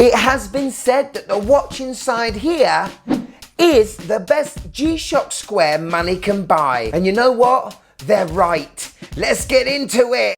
It has been said that the watch inside here is the best G-SHOCK square money can buy. And you know what? They're right. Let's get into it.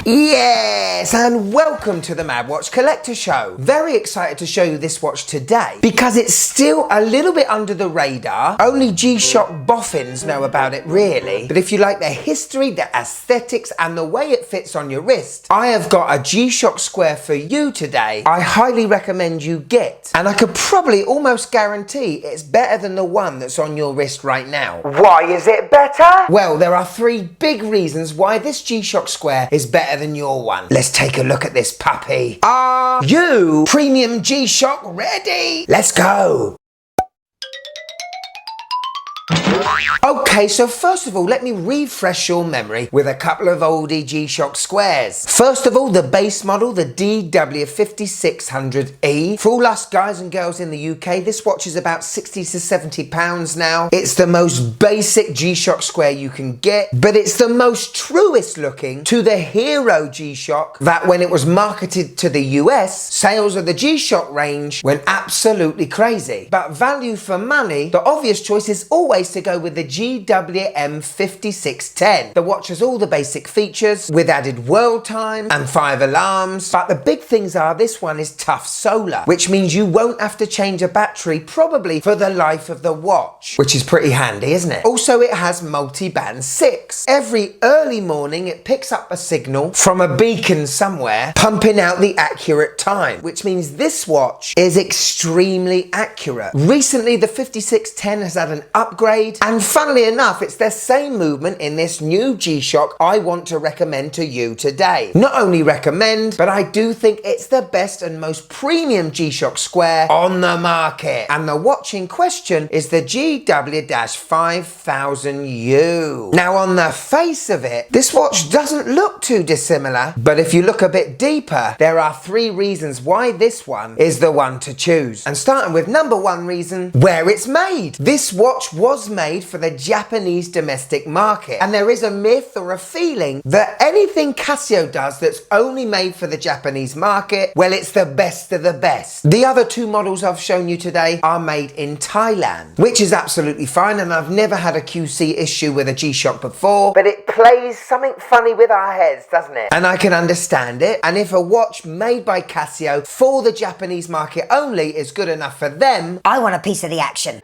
Yes, and welcome to the Mad Watch Collector Show. Very excited to show you this watch today because it's still a little bit under the radar. Only G-SHOCK boffins know about it really. But if you like the history, the aesthetics and the way it fits on your wrist, I have got a G-SHOCK square for you today. I highly recommend you get. And I could probably almost guarantee it's better than the one that's on your wrist right now. Why is it better? Well, there are three big reasons why this G-SHOCK square is better than your one. Let's take a look at this puppy. Are you premium G-SHOCK ready? Let's go. Okay, so first of all, let me refresh your memory with a couple of oldie G-SHOCK squares. First of all, the base model, the GWM5610U. For all us guys and girls in the UK, this watch is about 60 to 70 pounds now. It's the most basic G-SHOCK square you can get, but it's the most truest looking to the Hero G-SHOCK that when it was marketed to the US, sales of the G-SHOCK range went absolutely crazy. But value for money, the obvious choice is always to go with the GWM5610. The watch has all the basic features with added world time and 5 alarms, but the big things are this one is tough solar, which means you won't have to change a battery probably for the life of the watch, which is pretty handy, isn't it? Also, it has multi-band 6. Every early morning it picks up a signal from a beacon somewhere pumping out the accurate time, which means this watch is extremely accurate. Recently the 5610 has had an upgrade, and funnily enough, it's the same movement in this new G-SHOCK I want to recommend to you today. Not only recommend, but I do think it's the best and most premium G-SHOCK square on the market. And the watch in question is the GW-5000U. Now on the face of it, this watch doesn't look too dissimilar, but if you look a bit deeper, there are 3 reasons why this one is the one to choose. And starting with number 1 reason, where it's made. This watch was made for the Japanese domestic market, and there is a myth or a feeling that anything Casio does that's only made for the Japanese market, well, it's the best of the best. The other 2 models I've shown you today are made in Thailand, which is absolutely fine, and I've never had a QC issue with a G-SHOCK before, but it plays something funny with our heads, doesn't it? And I can understand it, and if a watch made by Casio for the Japanese market only is good enough for them, I want a piece of the action.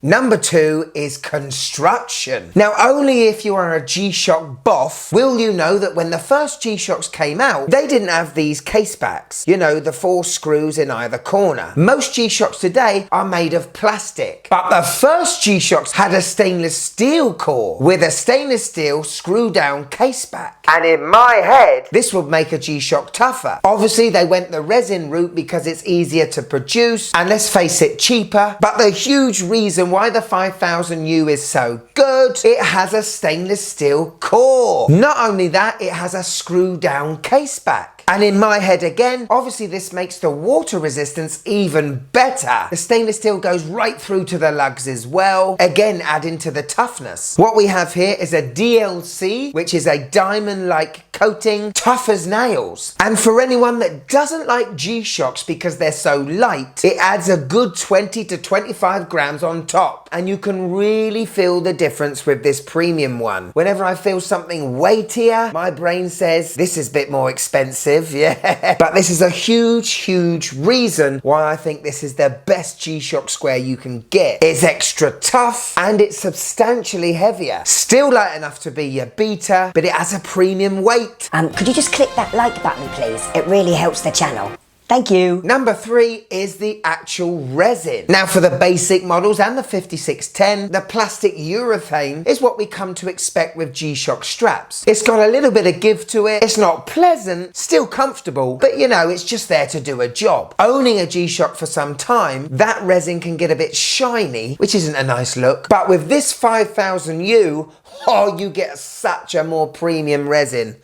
Number 2 is construction. Now, only if you are a G-SHOCK boff will you know that when the first G-SHOCKs came out, they didn't have these case backs. You know, the 4 screws in either corner. Most G-SHOCKs today are made of plastic. But the first G-SHOCKs had a stainless steel core with a stainless steel screw down case back. And in my head, this would make a G-SHOCK tougher. Obviously, they went the resin route because it's easier to produce and, let's face it, cheaper. But the huge reason why the 5000U is so good, it has a stainless steel core. Not only that, it has a screw down case back. And in my head again, obviously this makes the water resistance even better. The stainless steel goes right through to the lugs as well, again adding to the toughness. What we have here is a DLC, which is a diamond-like coating, tough as nails. And for anyone that doesn't like G-SHOCKs because they're so light, it adds a good 20 to 25 grams on top. And you can really feel the difference with this premium one. Whenever I feel something weightier, my brain says this is a bit more expensive. Yeah, but this is a huge reason why I think this is the best G-SHOCK square you can get. It's extra tough and it's substantially heavier. Still light enough to be your beater, but it has a premium weight. Could you just click that like button, please? It really helps the channel. Thank you. Number 3 is the actual resin. Now for the basic models and the 5610, the plastic urethane is what we come to expect with G-SHOCK straps. It's got a little bit of give to it. It's not pleasant, still comfortable, but you know, it's just there to do a job. Owning a G-SHOCK for some time, that resin can get a bit shiny, which isn't a nice look. But with this 5000U, oh, you get such a more premium resin.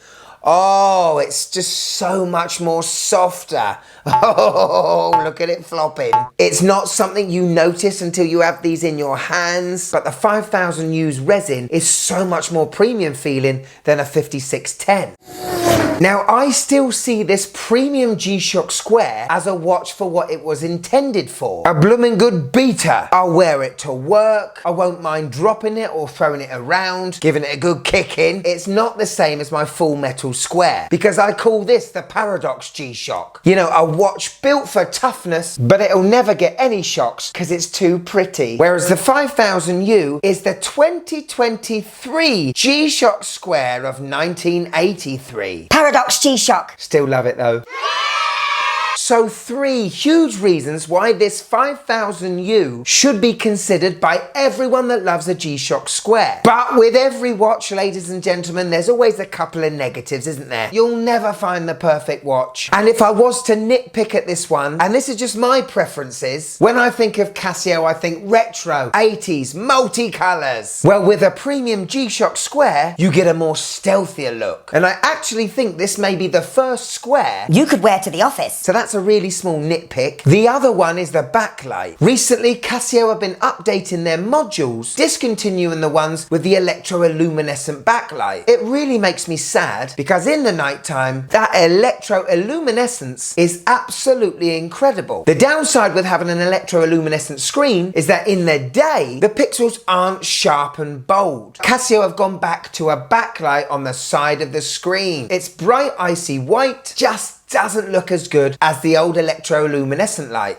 Oh, it's just so much more softer. Oh, look at it flopping. It's not something you notice until you have these in your hands, but the 5000U's resin is so much more premium feeling than a 5610. Now, I still see this premium G-SHOCK Square as a watch for what it was intended for. A blooming good beater. I'll wear it to work. I won't mind dropping it or throwing it around, giving it a good kick in. It's not the same as my full metal square, because I call this the Paradox G-SHOCK. You know, a watch built for toughness, but it'll never get any shocks because it's too pretty. Whereas the 5000U is the 2023 G-SHOCK Square of 1983. Paradox G-SHOCK. Still love it though. So 3 huge reasons why this 5000U should be considered by everyone that loves a G-SHOCK Square. But with every watch, ladies and gentlemen, there's always a couple of negatives, isn't there? You'll never find the perfect watch. And if I was to nitpick at this one, and this is just my preferences, when I think of Casio, I think retro, 80s, multicolours. Well, with a premium G-SHOCK Square, you get a more stealthier look. And I actually think this may be the first square you could wear to the office. So that's a really small nitpick. The other one is the backlight. Recently, Casio have been updating their modules, discontinuing the ones with the electroluminescent backlight. It really makes me sad because in the nighttime, that electroluminescence is absolutely incredible. The downside with having an electroluminescent screen is that in the day, the pixels aren't sharp and bold. Casio have gone back to a backlight on the side of the screen. It's bright icy white, just doesn't look as good as the old electroluminescent light.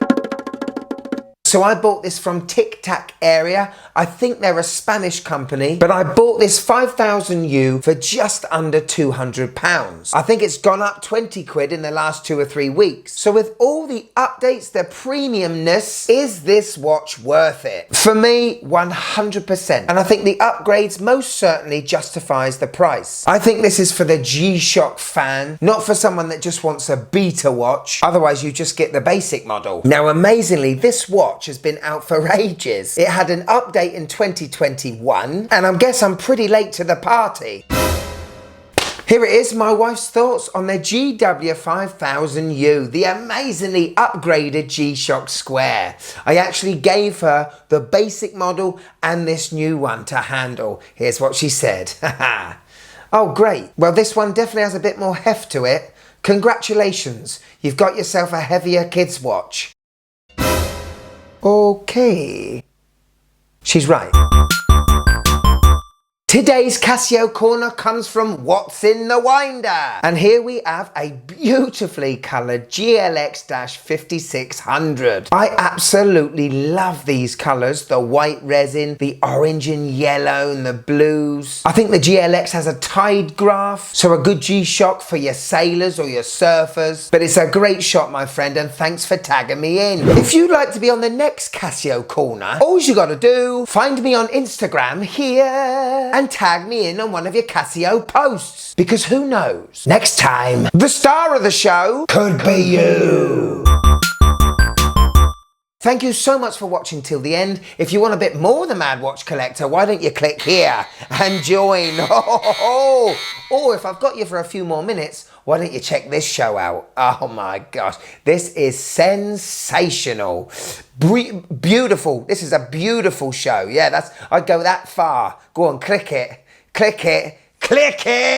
So I bought this from Tic Tac Area. I think they're a Spanish company, but I bought this 5000U for just under £200. I think it's gone up 20 quid in the last 2 or 3 weeks. So with all the updates, the premiumness, is this watch worth it? For me, 100%. And I think the upgrades most certainly justifies the price. I think this is for the G-SHOCK fan, not for someone that just wants a beta watch. Otherwise, you just get the basic model. Now, amazingly, this watch has been out for ages. It had an update in 2021, and I guess I'm pretty late to the party. Here it is, my wife's thoughts on the GW5000U, the amazingly upgraded G-SHOCK Square. I actually gave her the basic model and this new one to handle. Here's what she said. Oh, great. Well, this one definitely has a bit more heft to it. Congratulations, you've got yourself a heavier kids watch. Okay. She's right. Today's Casio Corner comes from What's in the Winder. And here we have a beautifully coloured GLX-5600. I absolutely love these colours. The white resin, the orange and yellow and the blues. I think the GLX has a tide graph, so a good G-SHOCK for your sailors or your surfers. But it's a great shot, my friend, and thanks for tagging me in. If you'd like to be on the next Casio Corner, all you gotta do, find me on Instagram here and tag me in on one of your Casio posts, because who knows, next time the star of the show could be you. Thank you so much for watching till the end. If you want a bit more of the Mad Watch Collector, why don't you click here and join? Or if I've got you for a few more minutes, why don't you check this show out? Oh my gosh, this is sensational. Beautiful. This is a beautiful show. Yeah, I'd go that far. Go on, click it, click it, click it.